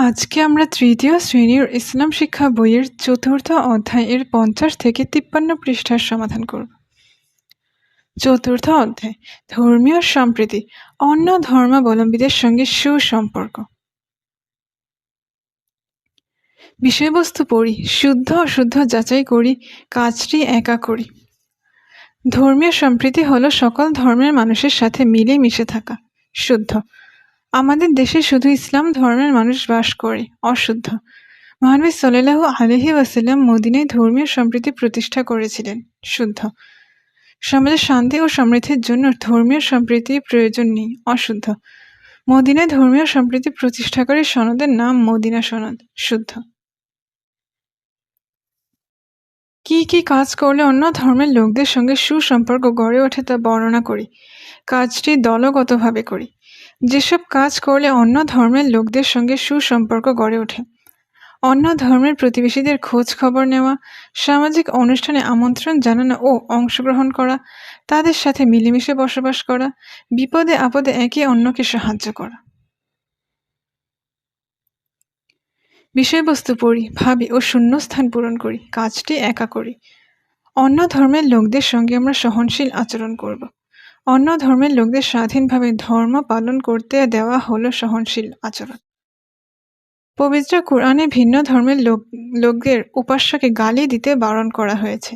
আজকে আমরা তৃতীয় শ্রেণীর ইসলাম শিক্ষা বইয়ের চতুর্থ অধ্যায় এর 50 থেকে 53 পৃষ্ঠার সমাধান করব। চতুর্থ অধ্যায়, ধর্মীয় সম্প্রীতি, অন্য ধর্মাবলম্বীদের সঙ্গে সুসম্পর্ক। বিষয়বস্তু পড়ি। শুদ্ধ অশুদ্ধ যাচাই করি, কাজটি একা করি। ধর্মীয় সম্প্রীতি হলো সকল ধর্মের মানুষের সাথে মিলে মিশে থাকা। শুদ্ধ, আমাদের দেশে শুধু ইসলাম ধর্মের মানুষ বাস করে। অশুদ্ধ, মহানবী সাল্লাল্লাহু আলাইহি ওয়াসাল্লাম মদিনায় ধর্মীয় সম্প্রীতি প্রতিষ্ঠা করেছিলেন। শুদ্ধ, সমাজে শান্তি ও সমৃদ্ধির জন্য ধর্মীয় সম্প্রীতির প্রয়োজন নেই। অশুদ্ধ, মদিনায় ধর্মীয় সম্প্রীতি প্রতিষ্ঠাকারী সনদের নাম মদিনা সনদ। শুদ্ধ, কি কি কাজ করলে অন্য ধর্মের লোকদের সঙ্গে সুসম্পর্ক গড়ে ওঠে তা বর্ণনা করি। কাজটি দলগতভাবে করি। যেসব কাজ করলে অন্য ধর্মের লোকদের সঙ্গে সুসম্পর্ক গড়ে ওঠে: অন্য ধর্মের প্রতিবেশীদের খোঁজ খবর নেওয়া, সামাজিক অনুষ্ঠানে আমন্ত্রণ জানানো ও অংশগ্রহণ করা, তাদের সাথে মিলেমিশে বসবাস করা, বিপদে আপদে একে অন্যকে সাহায্য করা। বিষয়বস্তু পড়ি, ভাবি ও শূন্যস্থান পূরণ করি। কাজটি একা করি। অন্য ধর্মের লোকদের সঙ্গে আমরা সহনশীল আচরণ করব। অন্য ধর্মের লোকদের স্বাধীনভাবে ধর্ম পালন করতে দেওয়া হলো সহনশীল আচরণ। পবিত্র কোরআনে ভিন্ন ধর্মের লোকদের উপাস্যকে গালি দিতে বারণ করা হয়েছে।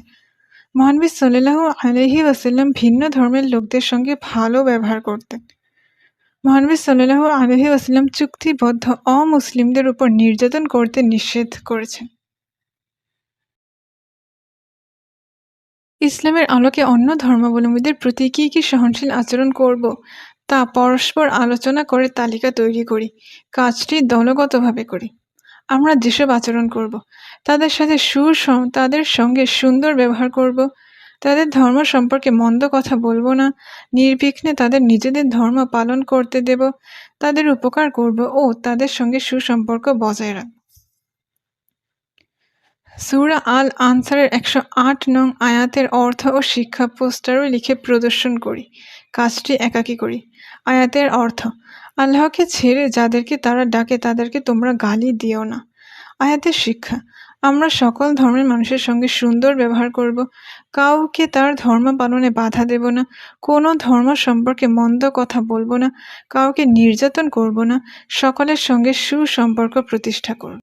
মহানবী সাল্লাল্লাহু আলাইহি ওয়াসাল্লাম ভিন্ন ধর্মের লোকদের সঙ্গে ভালো ব্যবহার করতেন। মহানবী সাল্লাল্লাহু আলাইহি ওয়াসাল্লাম চুক্তিবদ্ধ অমুসলিমদের উপর নির্যাতন করতে নিষেধ করেছেন। ইসলামের আলোকে অন্য ধর্মাবলম্বীদের প্রতি কী কী সহনশীল আচরণ করব তা পরস্পর আলোচনা করে তালিকা তৈরি করি। কাজটি দলগতভাবে করি। আমরা যেসব আচরণ করব, তাদের সাথে তাদের সঙ্গে সুন্দর ব্যবহার করব, তাদের ধর্ম সম্পর্কে মন্দ কথা বলবো না, নির্বিঘ্নে তাদের নিজেদের ধর্ম পালন করতে দেব, তাদের উপকার করব ও তাদের সঙ্গে সুসম্পর্ক বজায় রাখব। সূরা আল আনসারের 108 নং আয়াতের অর্থ ও শিক্ষা পোস্টারও লিখে প্রদর্শন করি। কাজটি একাকী করি। আয়াতের অর্থ: আল্লাহকে ছেড়ে যাদেরকে তারা ডাকে তাদেরকে তোমরা গালি দিও না। আয়াতের শিক্ষা: আমরা সকল ধর্মের মানুষের সঙ্গে সুন্দর ব্যবহার করব, কাউকে তার ধর্ম পালনে বাধা দেব না, কোনো ধর্ম সম্পর্কে মন্দ কথা বলবো না, কাউকে নির্যাতন করব না, সকলের সঙ্গে সুসম্পর্ক প্রতিষ্ঠা করব।